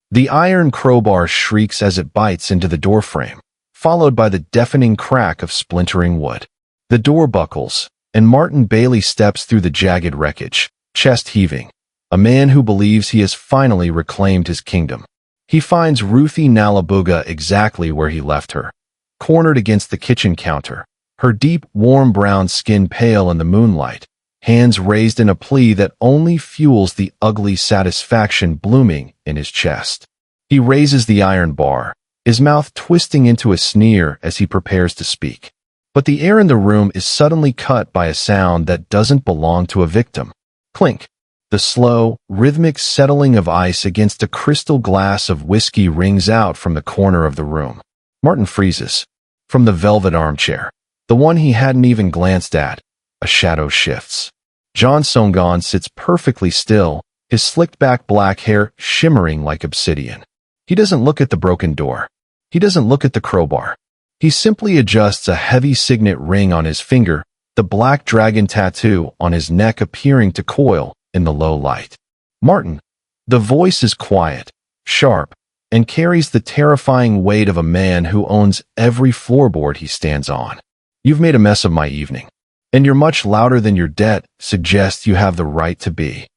The iron crowbar shrieks as it bites into the doorframe, followed by the deafening crack of splintering wood. The door buckles, and Martin Bailey steps through the jagged wreckage, chest heaving, a man who believes he has finally reclaimed his kingdom. He finds Ruthie Nalabuga exactly where he left her, cornered against the kitchen counter, her deep, warm brown skin pale in the moonlight, hands raised in a plea that only fuels the ugly satisfaction blooming in his chest. He raises the iron bar, his mouth twisting into a sneer as he prepares to speak. But the air in the room is suddenly cut by a sound that doesn't belong to a victim. Clink. The slow, rhythmic settling of ice against a crystal glass of whiskey rings out from the corner of the room. Martin freezes. From the velvet armchair, the one he hadn't even glanced at, a shadow shifts. John Songan sits perfectly still, his slicked-back black hair shimmering like obsidian. He doesn't look at the broken door. He doesn't look at the crowbar. He simply adjusts a heavy signet ring on his finger, the black dragon tattoo on his neck appearing to coil in the low light. Martin. The voice is quiet, sharp, and carries the terrifying weight of a man who owns every floorboard he stands on. You've made a mess of my evening, and you're much louder than your debt suggests you have the right to be.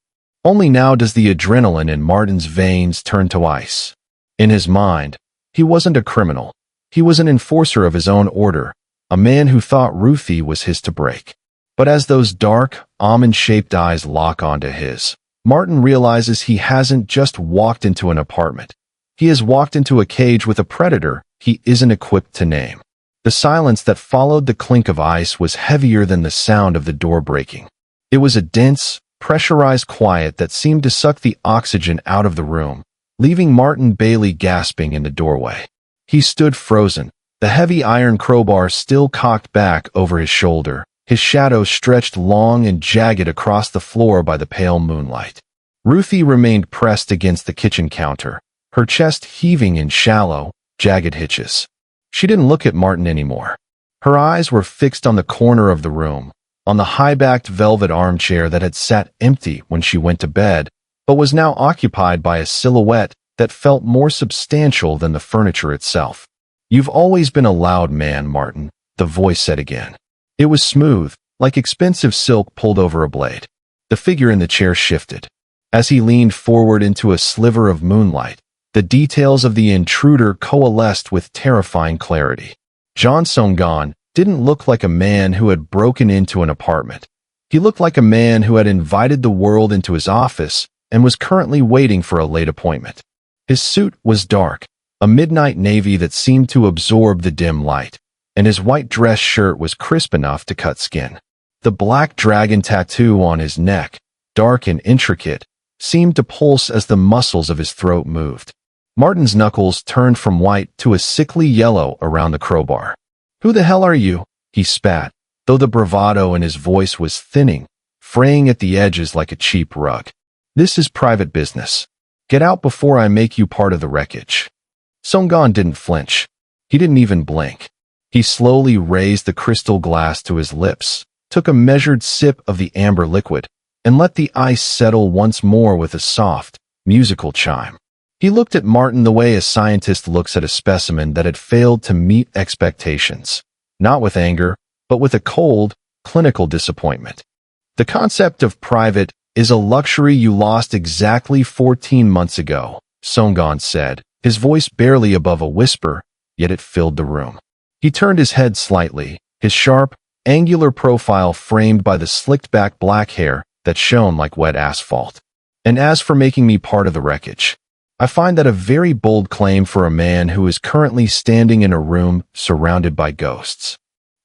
Only now does the adrenaline in Martin's veins turn to ice. In his mind, he wasn't a criminal. He was an enforcer of his own order, a man who thought Ruthie was his to break. But as those dark, almond-shaped eyes lock onto his, Martin realizes he hasn't just walked into an apartment. He has walked into a cage with a predator he isn't equipped to name. The silence that followed the clink of ice was heavier than the sound of the door breaking. It was a dense, pressurized quiet that seemed to suck the oxygen out of the room, leaving Martin Bailey gasping in the doorway. He stood frozen, the heavy iron crowbar still cocked back over his shoulder, his shadow stretched long and jagged across the floor by the pale moonlight. Ruthie remained pressed against the kitchen counter, her chest heaving in shallow, jagged hitches. She didn't look at Martin anymore. Her eyes were fixed on the corner of the room, on the high-backed velvet armchair that had sat empty when she went to bed, but was now occupied by a silhouette that felt more substantial than the furniture itself. You've always been a loud man, Martin, the voice said again. It was smooth, like expensive silk pulled over a blade. The figure in the chair shifted. As he leaned forward into a sliver of moonlight, the details of the intruder coalesced with terrifying clarity. John Songan didn't look like a man who had broken into an apartment. He looked like a man who had invited the world into his office and was currently waiting for a late appointment. His suit was dark, a midnight navy that seemed to absorb the dim light, and his white dress shirt was crisp enough to cut skin. The black dragon tattoo on his neck, dark and intricate, seemed to pulse as the muscles of his throat moved. Martin's knuckles turned from white to a sickly yellow around the crowbar. "Who the hell are you?" he spat, though the bravado in his voice was thinning, fraying at the edges like a cheap rug. "This is private business. Get out before I make you part of the wreckage." Songan didn't flinch. He didn't even blink. He slowly raised the crystal glass to his lips, took a measured sip of the amber liquid, and let the ice settle once more with a soft, musical chime. He looked at Martin the way a scientist looks at a specimen that had failed to meet expectations, not with anger, but with a cold, clinical disappointment. "The concept of private is a luxury you lost exactly 14 months ago," Songan said, his voice barely above a whisper, yet it filled the room. He turned his head slightly, his sharp, angular profile framed by the slicked-back black hair that shone like wet asphalt. "And as for making me part of the wreckage, I find that a very bold claim for a man who is currently standing in a room surrounded by ghosts."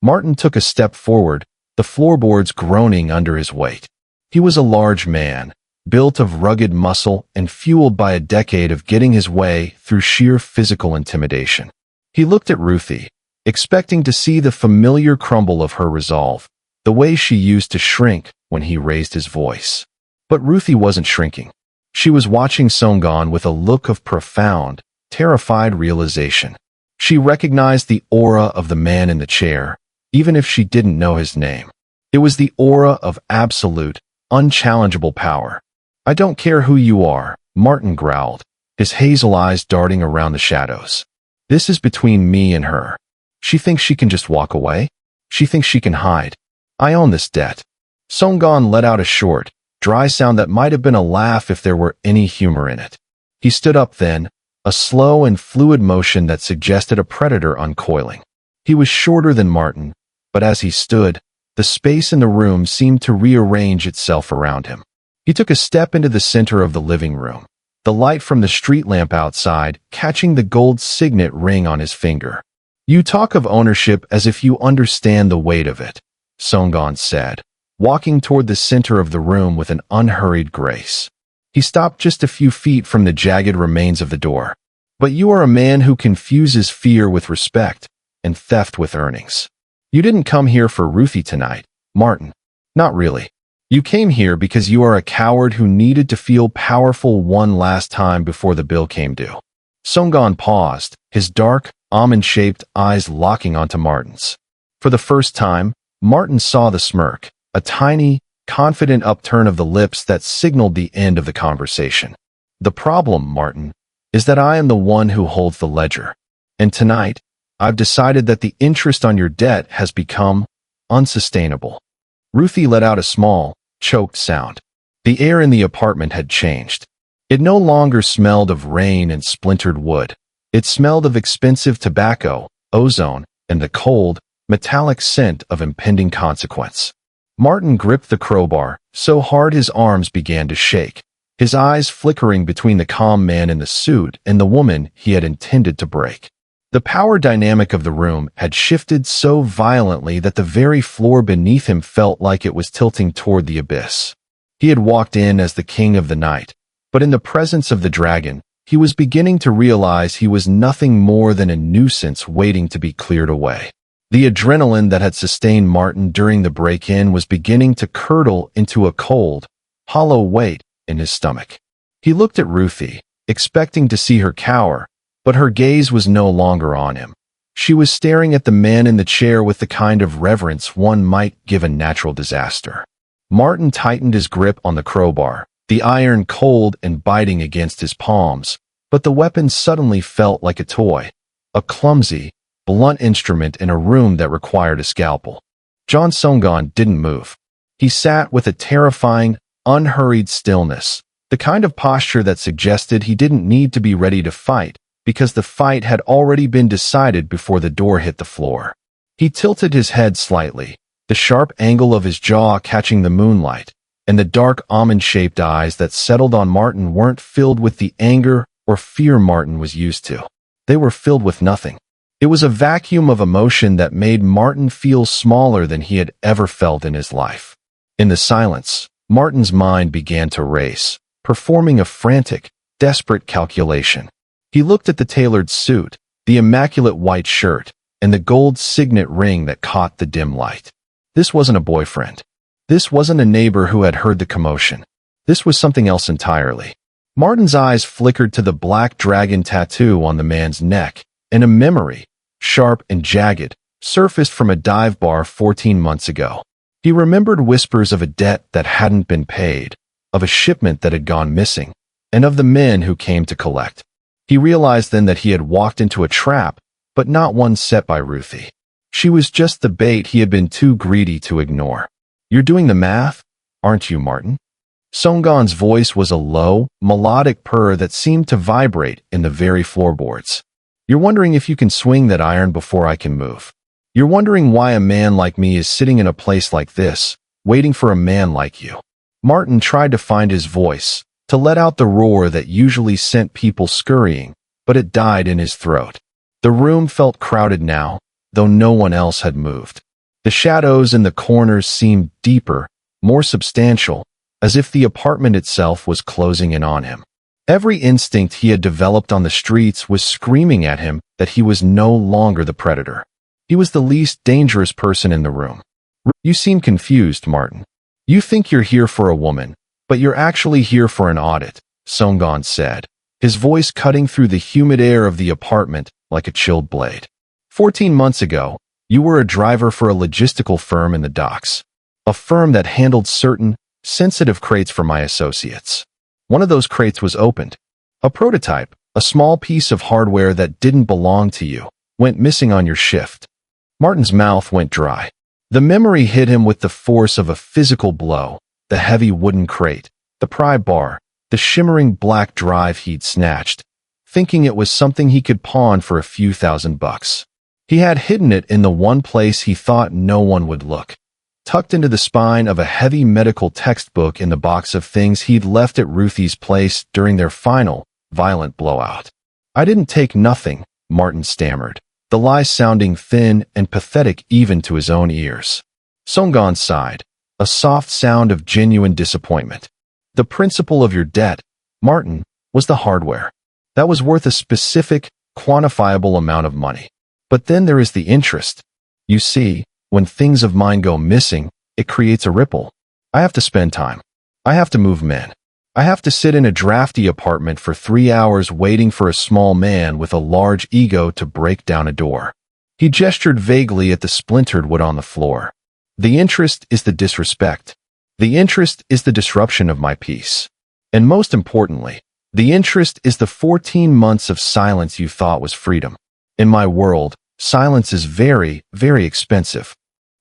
Martin took a step forward, the floorboards groaning under his weight. He was a large man, built of rugged muscle and fueled by a decade of getting his way through sheer physical intimidation. He looked at Ruthie, expecting to see the familiar crumble of her resolve, the way she used to shrink when he raised his voice. But Ruthie wasn't shrinking. She was watching Songan with a look of profound, terrified realization. She recognized the aura of the man in the chair, even if she didn't know his name. It was the aura of absolute, unchallengeable power. "I don't care who you are," Martin growled. his hazel eyes darting around the shadows. This is between me and her. She thinks she can just walk away? She thinks she can hide. I own this debt. Songgon let out a short, dry sound that might have been a laugh if there were any humor in it. He stood up then, a slow and fluid motion that suggested a predator uncoiling. He was shorter than Martin, but as he stood, the space in the room seemed to rearrange itself around him. He took a step into the center of the living room, the light from the street lamp outside catching the gold signet ring on his finger. You talk of ownership as if you understand the weight of it, Songgon said, walking toward the center of the room with an unhurried grace. He stopped just a few feet from the jagged remains of the door. But you are a man who confuses fear with respect and theft with earnings. You didn't come here for Ruthie tonight, Martin. Not really. You came here because you are a coward who needed to feel powerful one last time before the bill came due. Songgon paused, his dark, almond-shaped eyes locking onto Martin's. For the first time, Martin saw the smirk, a tiny, confident upturn of the lips that signaled the end of the conversation. The problem, Martin, is that I am the one who holds the ledger. And tonight, I've decided that the interest on your debt has become unsustainable. Ruthie let out a small, choked sound. The air in the apartment had changed. It no longer smelled of rain and splintered wood. It smelled of expensive tobacco, ozone, and the cold, metallic scent of impending consequence. Martin gripped the crowbar so hard his arms began to shake, his eyes flickering between the calm man in the suit and the woman he had intended to break. The power dynamic of the room had shifted so violently that the very floor beneath him felt like it was tilting toward the abyss. He had walked in as the king of the night, but in the presence of the dragon, he was beginning to realize he was nothing more than a nuisance waiting to be cleared away. The adrenaline that had sustained Martin during the break-in was beginning to curdle into a cold, hollow weight in his stomach. He looked at Ruthie, expecting to see her cower, but her gaze was no longer on him. She was staring at the man in the chair with the kind of reverence one might give a natural disaster. Martin tightened his grip on the crowbar, the iron cold and biting against his palms, but the weapon suddenly felt like a toy, a clumsy, blunt instrument in a room that required a scalpel. John Songgon didn't move. He sat with a terrifying, unhurried stillness, the kind of posture that suggested he didn't need to be ready to fight, because the fight had already been decided before the door hit the floor. He tilted his head slightly, the sharp angle of his jaw catching the moonlight, and the dark almond-shaped eyes that settled on Martin weren't filled with the anger or fear Martin was used to. They were filled with nothing. It was a vacuum of emotion that made Martin feel smaller than he had ever felt in his life. In the silence, Martin's mind began to race, performing a frantic, desperate calculation. He looked at the tailored suit, the immaculate white shirt, and the gold signet ring that caught the dim light. This wasn't a boyfriend. This wasn't a neighbor who had heard the commotion. This was something else entirely. Martin's eyes flickered to the black dragon tattoo on the man's neck, and a memory, sharp and jagged, surfaced from a dive bar 14 months ago. He remembered whispers of a debt that hadn't been paid, of a shipment that had gone missing, and of the men who came to collect. He realized then that he had walked into a trap, but not one set by Ruthie. She was just the bait he had been too greedy to ignore. You're doing the math, aren't you, Martin? Songgon's voice was a low, melodic purr that seemed to vibrate in the very floorboards. You're wondering if you can swing that iron before I can move. You're wondering why a man like me is sitting in a place like this, waiting for a man like you. Martin tried to find his voice, to let out the roar that usually sent people scurrying, but it died in his throat. The room felt crowded now, though no one else had moved. The shadows in the corners seemed deeper, more substantial, as if the apartment itself was closing in on him. Every instinct he had developed on the streets was screaming at him that he was no longer the predator. He was the least dangerous person in the room. You seem confused, Martin. You think you're here for a woman, but you're actually here for an audit, Songgon said, his voice cutting through the humid air of the apartment like a chilled blade. 14 months ago, you were a driver for a logistical firm in the docks, a firm that handled certain, sensitive crates for my associates. One of those crates was opened. A prototype, a small piece of hardware that didn't belong to you, went missing on your shift. Martin's mouth went dry. The memory hit him with the force of a physical blow. The heavy wooden crate, the pry bar, the shimmering black drive he'd snatched, thinking it was something he could pawn for a few $1,000s. He had hidden it in the one place he thought no one would look, tucked into the spine of a heavy medical textbook in the box of things he'd left at Ruthie's place during their final, violent blowout. "I didn't take nothing," Martin stammered, the lie sounding thin and pathetic even to his own ears. Songgon sighed, a soft sound of genuine disappointment. "The principle of your debt, Martin, was the hardware. That was worth a specific, quantifiable amount of money. But then there is the interest. You see, when things of mine go missing, it creates a ripple. I have to spend time. I have to move men. I have to sit in a drafty apartment for 3 hours waiting for a small man with a large ego to break down a door." He gestured vaguely at the splintered wood on the floor. "The interest is the disrespect. The interest is the disruption of my peace. And most importantly, the interest is the 14 months of silence you thought was freedom. In my world, silence is very, very expensive."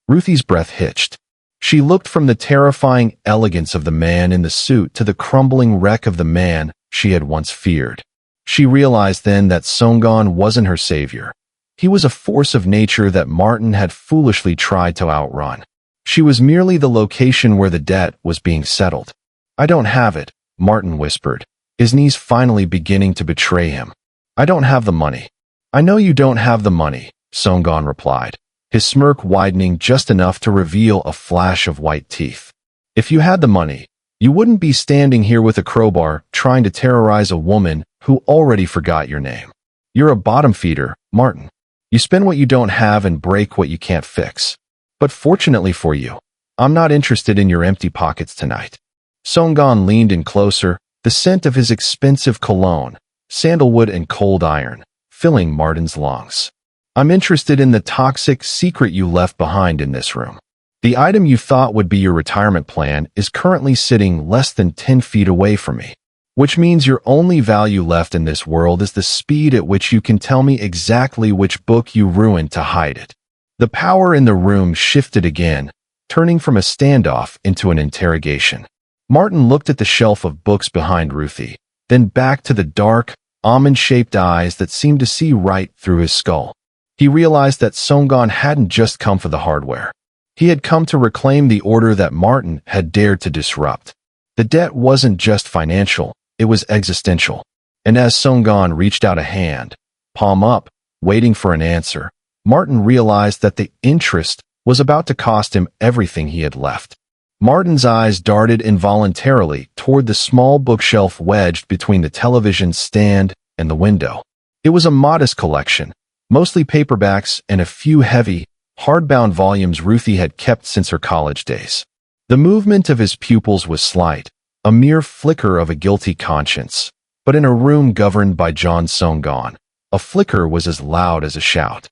Ruthie's breath hitched. She looked from the terrifying elegance of the man in the suit to the crumbling wreck of the man she had once feared. She realized then that Songgon wasn't her savior. He was a force of nature that Martin had foolishly tried to outrun. She was merely the location where the debt was being settled. "I don't have it," Martin whispered, his knees finally beginning to betray him. "I don't have the money." "I know you don't have the money," Songgon replied, his smirk widening just enough to reveal a flash of white teeth. "If you had the money, you wouldn't be standing here with a crowbar trying to terrorize a woman who already forgot your name. You're a bottom feeder, Martin. You spend what you don't have and break what you can't fix. But fortunately for you, I'm not interested in your empty pockets tonight." Songgon leaned in closer, the scent of his expensive cologne, sandalwood and cold iron, filling Martin's lungs. "I'm interested in the toxic secret you left behind in this room. The item you thought would be your retirement plan is currently sitting less than 10 feet away from me, which means your only value left in this world is the speed at which you can tell me exactly which book you ruined to hide it." The power in the room shifted again, turning from a standoff into an interrogation. Martin looked at the shelf of books behind Ruthie, then back to the dark, almond-shaped eyes that seemed to see right through his skull. He realized that Songgon hadn't just come for the hardware. He had come to reclaim the order that Martin had dared to disrupt. The debt wasn't just financial, it was existential. And as Songgon reached out a hand, palm up, waiting for an answer, Martin realized that the interest was about to cost him everything he had left. Martin's eyes darted involuntarily toward the small bookshelf wedged between the television stand and the window. It was a modest collection, mostly paperbacks and a few heavy, hardbound volumes Ruthie had kept since her college days. The movement of his pupils was slight, a mere flicker of a guilty conscience. But in a room governed by John Songgon, a flicker was as loud as a shout.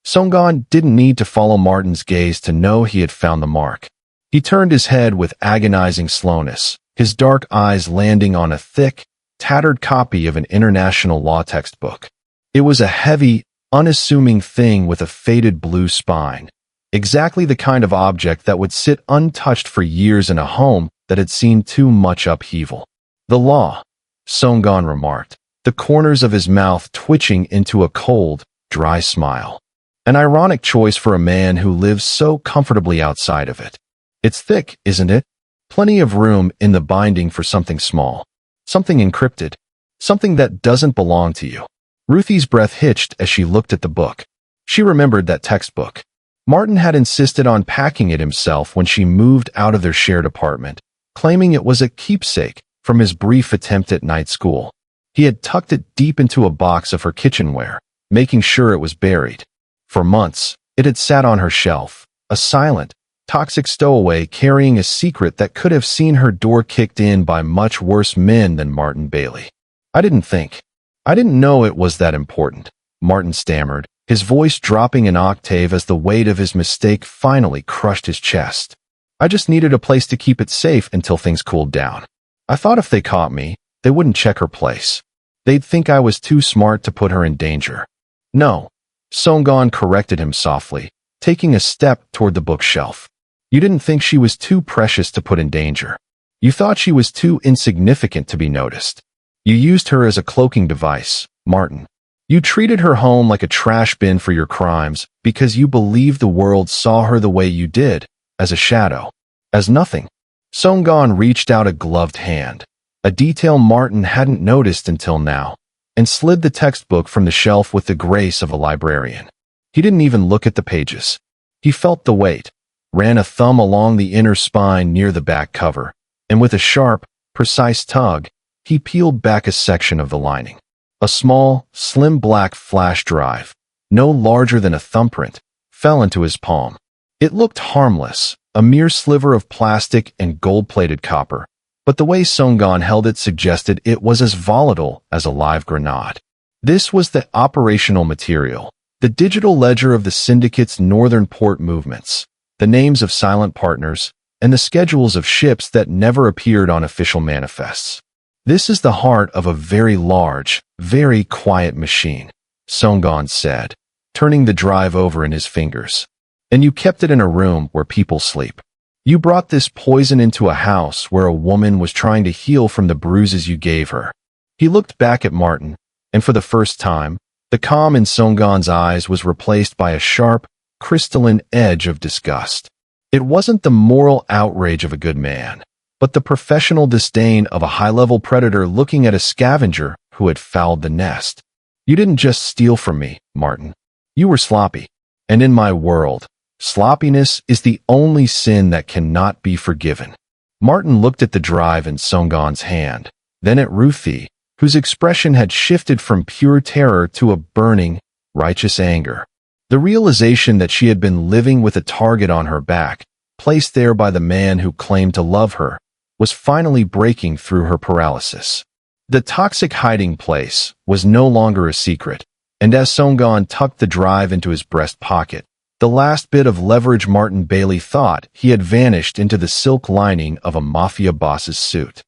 Songgon didn't need to follow Martin's gaze to know he had found the mark. He turned his head with agonizing slowness, his dark eyes landing on a thick, tattered copy of an international law textbook. It was a heavy, unassuming thing with a faded blue spine, exactly the kind of object that would sit untouched for years in a home that had seen too much upheaval. "The law," Songgon remarked, the corners of his mouth twitching into a cold, dry smile. "An ironic choice for a man who lives so comfortably outside of it. It's thick, isn't it? Plenty of room in the binding for something small, something encrypted, something that doesn't belong to you." Ruthie's breath hitched as she looked at the book. She remembered that textbook. Martin had insisted on packing it himself when she moved out of their shared apartment, claiming it was a keepsake from his brief attempt at night school. He had tucked it deep into a box of her kitchenware, making sure it was buried. For months, it had sat on her shelf, a silent, toxic stowaway carrying a secret that could have seen her door kicked in by much worse men than Martin Bailey. I didn't know it was that important," Martin stammered, his voice dropping an octave as the weight of his mistake finally crushed his chest. "I just needed a place to keep it safe until things cooled down. I thought if they caught me, they wouldn't check her place." They'd think I was too smart to put her in danger. No, Songon corrected him softly, taking a step toward the bookshelf. You didn't think she was too precious to put in danger. You thought she was too insignificant to be noticed. You used her as a cloaking device, Martin. You treated her home like a trash bin for your crimes because you believed the world saw her the way you did, as a shadow, as nothing. Songon reached out a gloved hand, a detail Martin hadn't noticed until now, and slid the textbook from the shelf with the grace of a librarian. He didn't even look at the pages. He felt the weight, ran a thumb along the inner spine near the back cover, and with a sharp, precise tug, he peeled back a section of the lining. A small, slim black flash drive, no larger than a thumbprint, fell into his palm. It looked harmless, a mere sliver of plastic and gold-plated copper, but the way Songon held it suggested it was as volatile as a live grenade. This was the operational material, the digital ledger of the syndicate's northern port movements, the names of silent partners, and the schedules of ships that never appeared on official manifests. This is the heart of a very large, very quiet machine, Songon said, turning the drive over in his fingers. And you kept it in a room where people sleep. You brought this poison into a house where a woman was trying to heal from the bruises you gave her. He looked back at Martin, and for the first time, the calm in Songon's eyes was replaced by a sharp, crystalline edge of disgust. It wasn't the moral outrage of a good man, but the professional disdain of a high-level predator looking at a scavenger who had fouled the nest. You didn't just steal from me, Martin. You were sloppy. And in my world, sloppiness is the only sin that cannot be forgiven. Martin looked at the drive in Songon's hand, then at Ruthie, whose expression had shifted from pure terror to a burning, righteous anger. The realization that she had been living with a target on her back, placed there by the man who claimed to love her, was finally breaking through her paralysis. The toxic hiding place was no longer a secret, and as Songon tucked the drive into his breast pocket, the last bit of leverage Martin Bailey thought he had vanished into the silk lining of a Mafia boss's suit.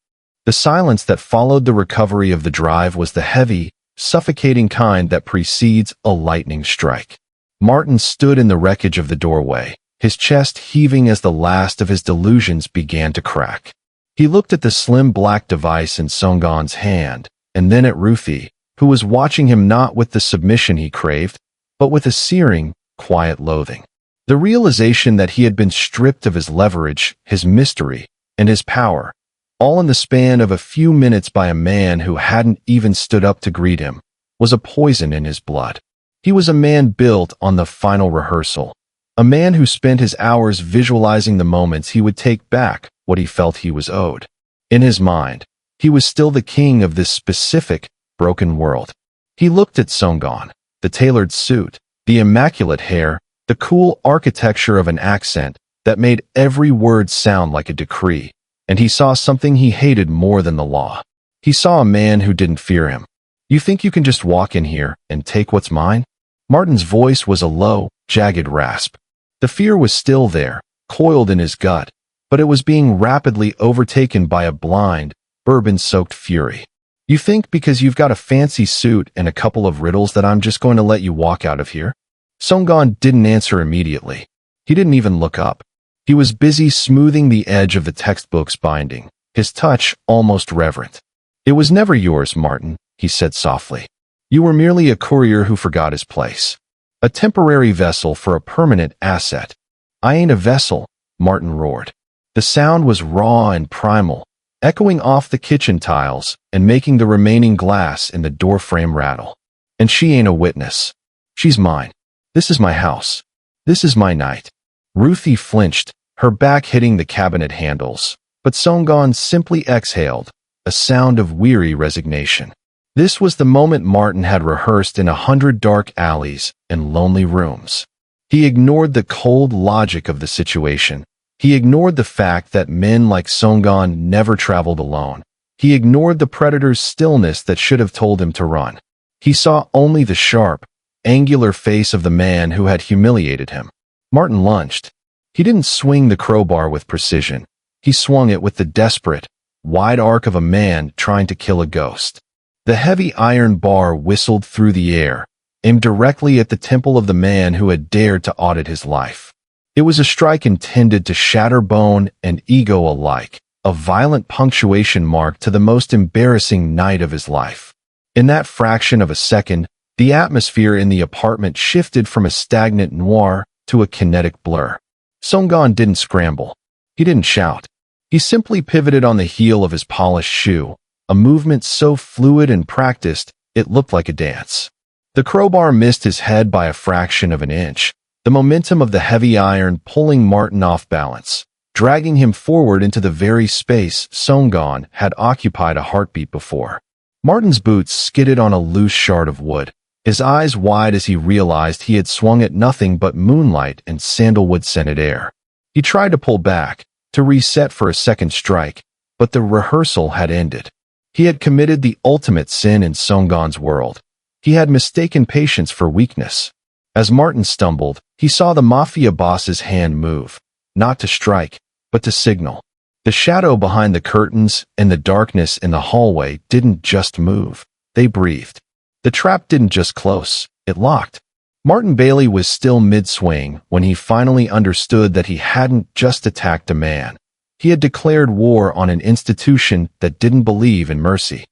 The silence that followed the recovery of the drive was the heavy, suffocating kind that precedes a lightning strike. Martin stood in the wreckage of the doorway, his chest heaving as the last of his delusions began to crack. He looked at the slim black device in Songon's hand, and then at Ruthie, who was watching him not with the submission he craved, but with a searing, quiet loathing. The realization that he had been stripped of his leverage, his mystery, and his power, all in the span of a few minutes by a man who hadn't even stood up to greet him, was a poison in his blood. He was a man built on the final rehearsal, a man who spent his hours visualizing the moments he would take back what he felt he was owed. In his mind, he was still the king of this specific, broken world. He looked at Songon, the tailored suit, the immaculate hair, the cool architecture of an accent that made every word sound like a decree, and he saw something he hated more than the law. He saw a man who didn't fear him. You think you can just walk in here and take what's mine? Martin's voice was a low, jagged rasp. The fear was still there, coiled in his gut, but it was being rapidly overtaken by a blind, bourbon-soaked fury. You think because you've got a fancy suit and a couple of riddles that I'm just going to let you walk out of here? Songon didn't answer immediately. He didn't even look up. He was busy smoothing the edge of the textbook's binding, his touch almost reverent. It was never yours, Martin, he said softly. You were merely a courier who forgot his place. A temporary vessel for a permanent asset. I ain't a vessel, Martin roared. The sound was raw and primal, echoing off the kitchen tiles and making the remaining glass in the doorframe rattle. And she ain't a witness. She's mine. This is my house. This is my night. Ruthie flinched, her back hitting the cabinet handles, but Songon simply exhaled, a sound of weary resignation. This was the moment Martin had rehearsed in 100 dark alleys and lonely rooms. He ignored the cold logic of the situation. He ignored the fact that men like Songon never traveled alone. He ignored the predator's stillness that should have told him to run. He saw only the sharp, angular face of the man who had humiliated him. Martin lunged. He didn't swing the crowbar with precision. He swung it with the desperate, wide arc of a man trying to kill a ghost. The heavy iron bar whistled through the air, aimed directly at the temple of the man who had dared to audit his life. It was a strike intended to shatter bone and ego alike, a violent punctuation mark to the most embarrassing night of his life. In that fraction of a second, the atmosphere in the apartment shifted from a stagnant noir to a kinetic blur. Songgon didn't scramble. He didn't shout. He simply pivoted on the heel of his polished shoe, a movement so fluid and practiced, it looked like a dance. The crowbar missed his head by a fraction of an inch, the momentum of the heavy iron pulling Martin off balance, dragging him forward into the very space Songgon had occupied a heartbeat before. Martin's boots skidded on a loose shard of wood, his eyes wide as he realized he had swung at nothing but moonlight and sandalwood-scented air. He tried to pull back, to reset for a second strike, but the rehearsal had ended. He had committed the ultimate sin in Songgon's world. He had mistaken patience for weakness. As Martin stumbled, he saw the Mafia boss's hand move, not to strike, but to signal. The shadow behind the curtains and the darkness in the hallway didn't just move, they breathed. The trap didn't just close, it locked. Martin Bailey was still mid-swing when he finally understood that he hadn't just attacked a man. He had declared war on an institution that didn't believe in mercy.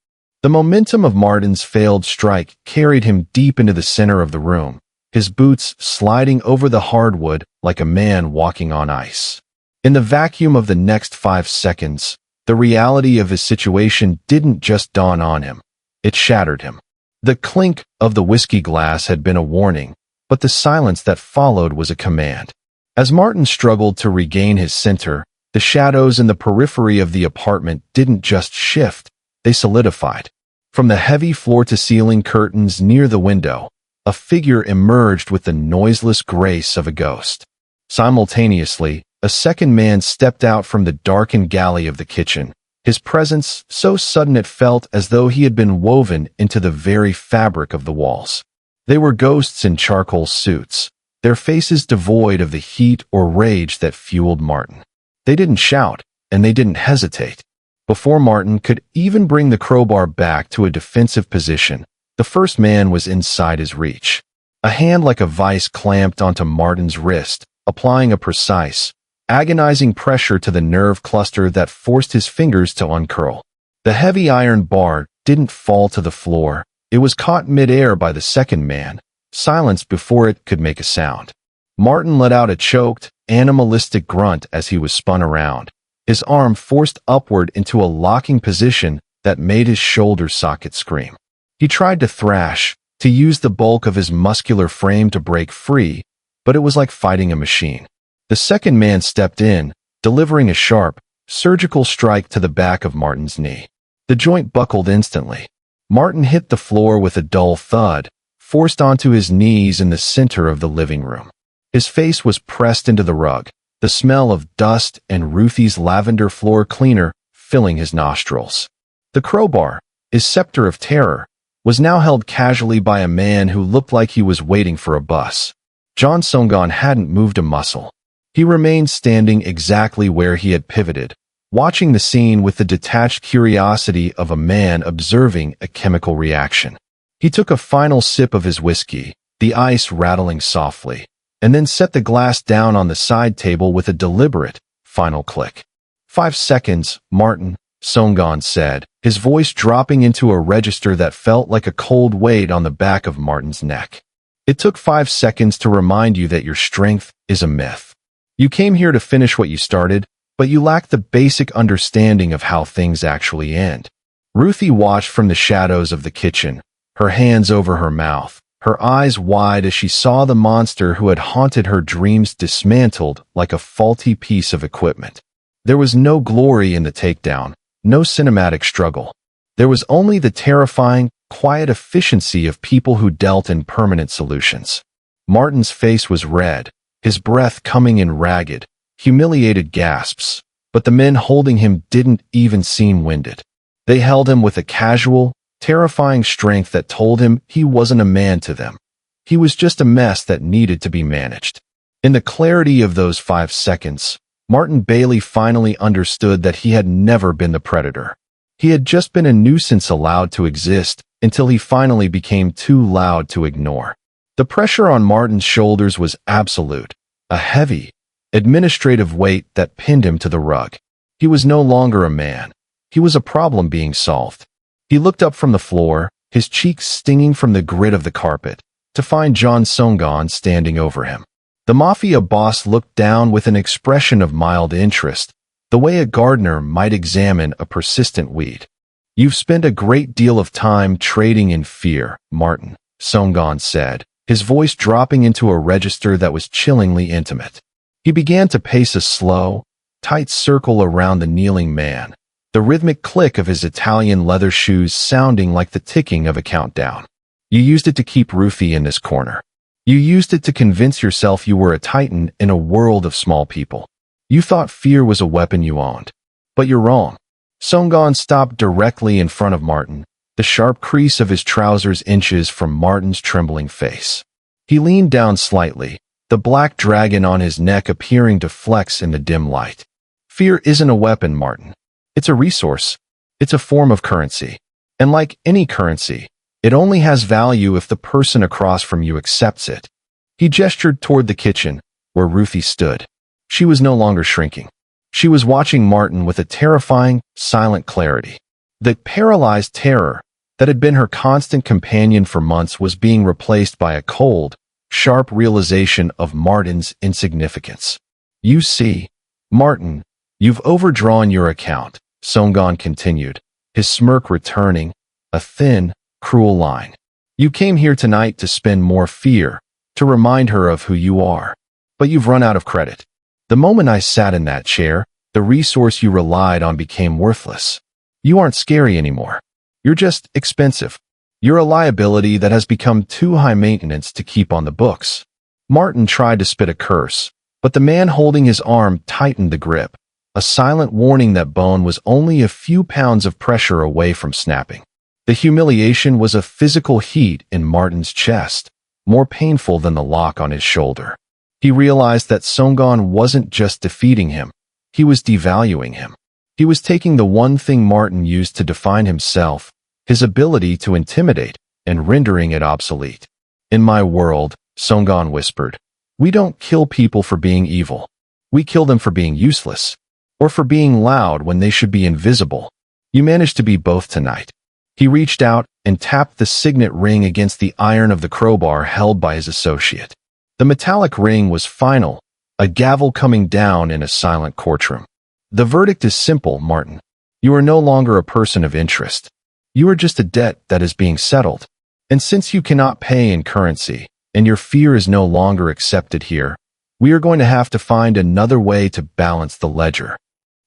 The momentum of Martin's failed strike carried him deep into the center of the room, his boots sliding over the hardwood like a man walking on ice. In the vacuum of the next 5 seconds, the reality of his situation didn't just dawn on him. It shattered him. The clink of the whiskey glass had been a warning, but the silence that followed was a command. As Martin struggled to regain his center, the shadows in the periphery of the apartment didn't just shift, they solidified. From the heavy floor-to-ceiling curtains near the window, a figure emerged with the noiseless grace of a ghost. Simultaneously, a second man stepped out from the darkened galley of the kitchen, his presence so sudden it felt as though he had been woven into the very fabric of the walls. They were ghosts in charcoal suits, their faces devoid of the heat or rage that fueled Martin. They didn't shout, and they didn't hesitate. Before Martin could even bring the crowbar back to a defensive position, the first man was inside his reach. A hand like a vice clamped onto Martin's wrist, applying a precise, agonizing pressure to the nerve cluster that forced his fingers to uncurl. The heavy iron bar didn't fall to the floor. It was caught mid-air by the second man, silenced before it could make a sound. Martin let out a choked, animalistic grunt as he was spun around, his arm forced upward into a locking position that made his shoulder socket scream. He tried to thrash, to use the bulk of his muscular frame to break free, but it was like fighting a machine. The second man stepped in, delivering a sharp, surgical strike to the back of Martin's knee. The joint buckled instantly. Martin hit the floor with a dull thud, forced onto his knees in the center of the living room. His face was pressed into the rug, the smell of dust and Ruthie's lavender floor cleaner filling his nostrils. The crowbar, his scepter of terror, was now held casually by a man who looked like he was waiting for a bus. John Songgon hadn't moved a muscle. He remained standing exactly where he had pivoted, watching the scene with the detached curiosity of a man observing a chemical reaction. He took a final sip of his whiskey, the ice rattling softly, and then set the glass down on the side table with a deliberate, final click. 5 seconds, Martin, Songgon said, his voice dropping into a register that felt like a cold weight on the back of Martin's neck. It took 5 seconds to remind you that your strength is a myth. You came here to finish what you started, but you lack the basic understanding of how things actually end. Ruthie watched from the shadows of the kitchen, her hands over her mouth, her eyes wide as she saw the monster who had haunted her dreams dismantled like a faulty piece of equipment. There was no glory in the takedown, no cinematic struggle. There was only the terrifying, quiet efficiency of people who dealt in permanent solutions. Martin's face was red, his breath coming in ragged, humiliated gasps, but the men holding him didn't even seem winded. They held him with a casual, terrifying strength that told him he wasn't a man to them. He was just a mess that needed to be managed. In the clarity of those 5 seconds, Martin Bailey finally understood that he had never been the predator. He had just been a nuisance allowed to exist until he finally became too loud to ignore. The pressure on Martin's shoulders was absolute, a heavy, administrative weight that pinned him to the rug. He was no longer a man. He was a problem being solved. He looked up from the floor, his cheeks stinging from the grit of the carpet, to find John Songan standing over him. The Mafia boss looked down with an expression of mild interest, the way a gardener might examine a persistent weed. "You've spent a great deal of time trading in fear, Martin," Songan said, his voice dropping into a register that was chillingly intimate. He began to pace a slow, tight circle around the kneeling man, the rhythmic click of his Italian leather shoes sounding like the ticking of a countdown. "You used it to keep Ruthie in this corner. You used it to convince yourself you were a titan in a world of small people. You thought fear was a weapon you owned. But you're wrong." Songan stopped directly in front of Martin, the sharp crease of his trousers inches from Martin's trembling face. He leaned down slightly, the black dragon on his neck appearing to flex in the dim light. "Fear isn't a weapon, Martin. It's a resource. It's a form of currency. And like any currency, it only has value if the person across from you accepts it." He gestured toward the kitchen, where Ruthie stood. She was no longer shrinking. She was watching Martin with a terrifying, silent clarity. The paralyzed terror that had been her constant companion for months was being replaced by a cold, sharp realization of Martin's insignificance. "You see, Martin, you've overdrawn your account," Songan continued, his smirk returning, a thin, cruel line. "You came here tonight to spend more fear, to remind her of who you are. But you've run out of credit. The moment I sat in that chair, the resource you relied on became worthless. You aren't scary anymore. You're just expensive. You're a liability that has become too high maintenance to keep on the books." Martin tried to spit a curse, but the man holding his arm tightened the grip, a silent warning that bone was only a few pounds of pressure away from snapping. The humiliation was a physical heat in Martin's chest, more painful than the lock on his shoulder. He realized that Songan wasn't just defeating him, he was devaluing him. He was taking the one thing Martin used to define himself, his ability to intimidate, and rendering it obsolete. "In my world," Songan whispered, "we don't kill people for being evil. We kill them for being useless, or for being loud when they should be invisible. You managed to be both tonight." He reached out and tapped the signet ring against the iron of the crowbar held by his associate. The metallic ring was final, a gavel coming down in a silent courtroom. "The verdict is simple, Martin. You are no longer a person of interest. You are just a debt that is being settled. And since you cannot pay in currency, and your fear is no longer accepted here, we are going to have to find another way to balance the ledger."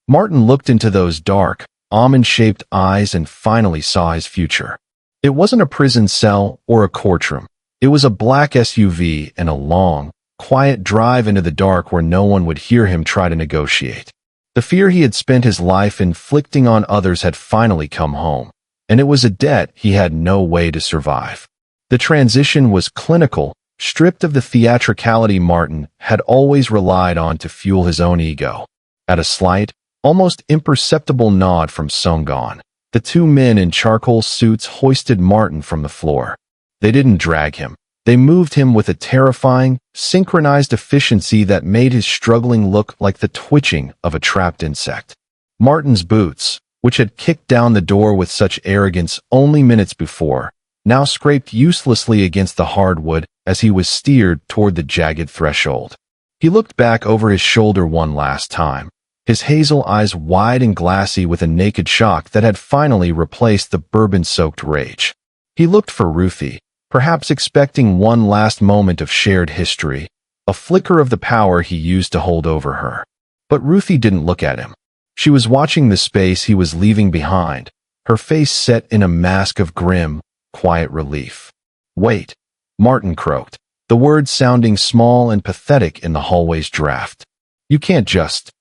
Martin looked into those dark, almond-shaped eyes and finally saw his future. It wasn't a prison cell or a courtroom. It was a black SUV and a long, quiet drive into the dark where no one would hear him try to negotiate. The fear he had spent his life inflicting on others had finally come home, and it was a debt he had no way to survive. The transition was clinical, stripped of the theatricality Martin had always relied on to fuel his own ego. At a slight, almost imperceptible nod from Songan, the two men in charcoal suits hoisted Martin from the floor. They didn't drag him. They moved him with a terrifying, synchronized efficiency that made his struggling look like the twitching of a trapped insect. Martin's boots, which had kicked down the door with such arrogance only minutes before, now scraped uselessly against the hardwood as he was steered toward the jagged threshold. He looked back over his shoulder one last time, his hazel eyes wide and glassy with a naked shock that had finally replaced the bourbon-soaked rage. He looked for Ruthie, perhaps expecting one last moment of shared history, a flicker of the power he used to hold over her. But Ruthie didn't look at him. She was watching the space he was leaving behind, her face set in a mask of grim, quiet relief. "Wait," Martin croaked, the words sounding small and pathetic in the hallway's draft. "You can't just—"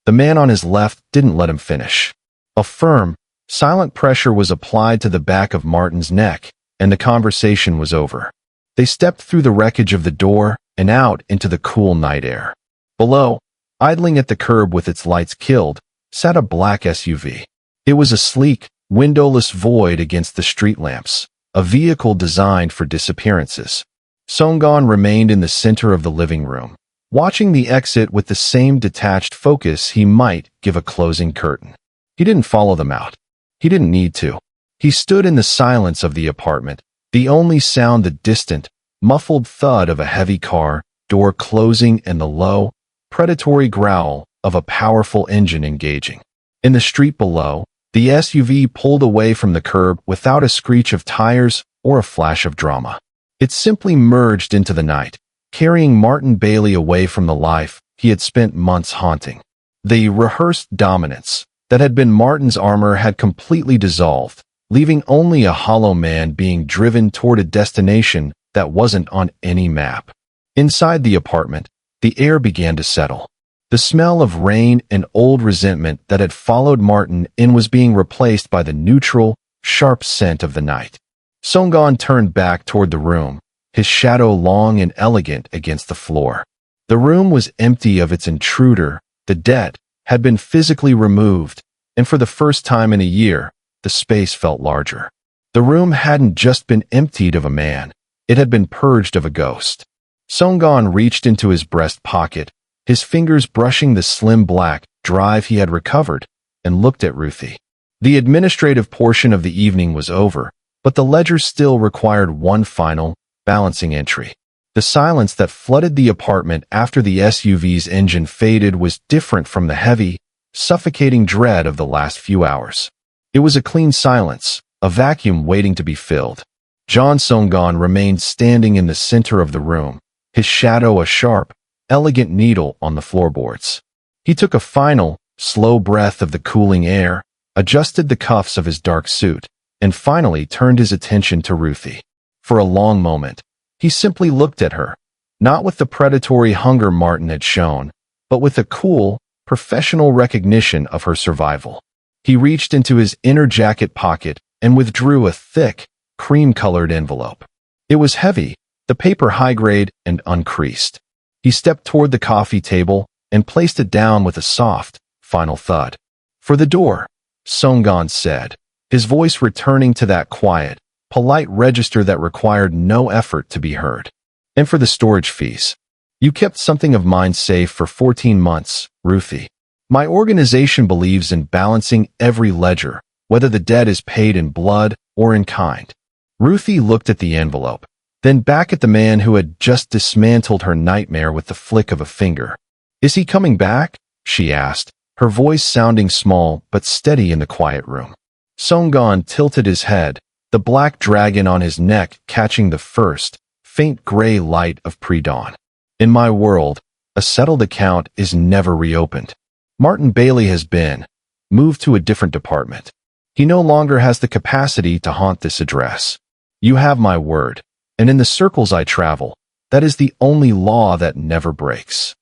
The man on his left didn't let him finish. A firm, silent pressure was applied to the back of Martin's neck, and the conversation was over. They stepped through the wreckage of the door and out into the cool night air. Below, idling at the curb with its lights killed, sat a black SUV. It was a sleek, windowless void against the street lamps, a vehicle designed for disappearances. Songgon remained in the center of the living room, watching the exit with the same detached focus he might give a closing curtain. He didn't follow them out. He didn't need to. He stood in the silence of the apartment, the only sound the distant, muffled thud of a heavy car, door closing, and the low, predatory growl of a powerful engine engaging. In the street below, the SUV pulled away from the curb without a screech of tires or a flash of drama. It simply merged into the night, carrying Martin Bailey away from the life he had spent months haunting. The rehearsed dominance that had been Martin's armor had completely dissolved, leaving only a hollow man being driven toward a destination that wasn't on any map. Inside the apartment, the air began to settle. The smell of rain and old resentment that had followed Martin in was being replaced by the neutral, sharp scent of the night. Songgon turned back toward the room, his shadow long and elegant against the floor. The room was empty of its intruder. The debt had been physically removed, and for the first time in a year, the space felt larger. The room hadn't just been emptied of a man, it had been purged of a ghost. Songgon reached into his breast pocket, his fingers brushing the slim black drive he had recovered, and looked at Ruthie. The administrative portion of the evening was over, but the ledger still required one final, balancing entry. The silence that flooded the apartment after the SUV's engine faded was different from the heavy, suffocating dread of the last few hours. It was a clean silence, a vacuum waiting to be filled. John Songgon remained standing in the center of the room, his shadow a sharp, elegant needle on the floorboards. He took a final, slow breath of the cooling air, adjusted the cuffs of his dark suit, and finally turned his attention to Ruthie. For a long moment, he simply looked at her, not with the predatory hunger Martin had shown, but with a cool, professional recognition of her survival. He reached into his inner jacket pocket and withdrew a thick, cream-colored envelope. It was heavy, the paper high-grade and uncreased. He stepped toward the coffee table and placed it down with a soft, final thud. "For the door," Songgon said, his voice returning to that quiet, polite register that required no effort to be heard. "And for the storage fees. You kept something of mine safe for 14 months, Ruthie. My organization believes in balancing every ledger, whether the debt is paid in blood or in kind." Ruthie looked at the envelope, then back at the man who had just dismantled her nightmare with the flick of a finger. "Is he coming back?" she asked, her voice sounding small but steady in the quiet room. Songgon tilted his head, the black dragon on his neck catching the first, faint gray light of pre-dawn. "In my world, a settled account is never reopened. Martin Bailey has been moved to a different department. He no longer has the capacity to haunt this address. You have my word, and in the circles I travel, that is the only law that never breaks."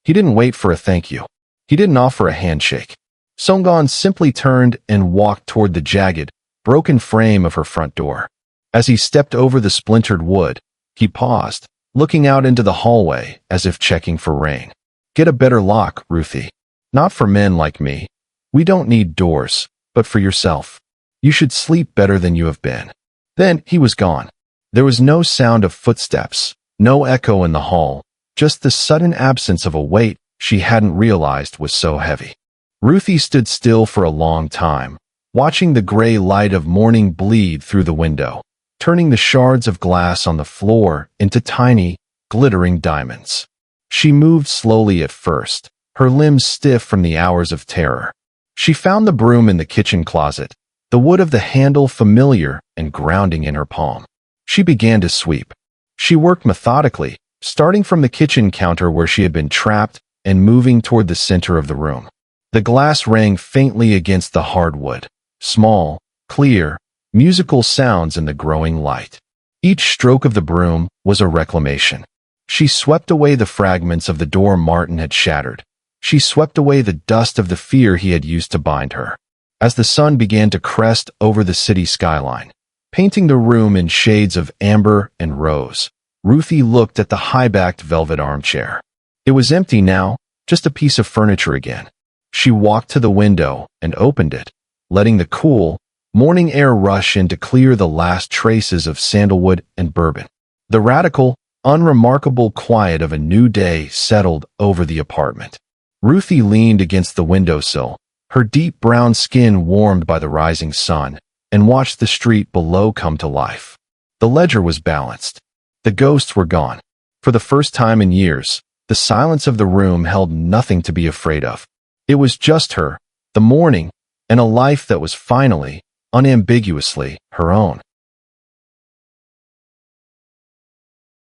He didn't wait for a thank you. He didn't offer a handshake. Songgon simply turned and walked toward the jagged, broken frame of her front door. As he stepped over the splintered wood, he paused, looking out into the hallway as if checking for rain. "Get a better lock, Ruthie. Not for men like me. We don't need doors, but for yourself. You should sleep better than you have been." Then he was gone. There was no sound of footsteps, no echo in the hall, just the sudden absence of a weight she hadn't realized was so heavy. Ruthie stood still for a long time, watching the gray light of morning bleed through the window, turning the shards of glass on the floor into tiny, glittering diamonds. She moved slowly at first, her limbs stiff from the hours of terror. She found the broom in the kitchen closet, the wood of the handle familiar and grounding in her palm. She began to sweep. She worked methodically, starting from the kitchen counter where she had been trapped and moving toward the center of the room. The glass rang faintly against the hardwood, small, clear, musical sounds in the growing light. Each stroke of the broom was a reclamation. She swept away the fragments of the door Martin had shattered. She swept away the dust of the fear he had used to bind her. As the sun began to crest over the city skyline, painting the room in shades of amber and rose, Ruthie looked at the high-backed velvet armchair. It was empty now, just a piece of furniture again. She walked to the window and opened it, letting the cool, Morning air rushed in to clear the last traces of sandalwood and bourbon. The radical, unremarkable quiet of a new day settled over the apartment. Ruthie leaned against the windowsill, her deep brown skin warmed by the rising sun, and watched the street below come to life. The ledger was balanced. The ghosts were gone. For the first time in years, the silence of the room held nothing to be afraid of. It was just her, the morning, and a life that was finally, unambiguously, her own.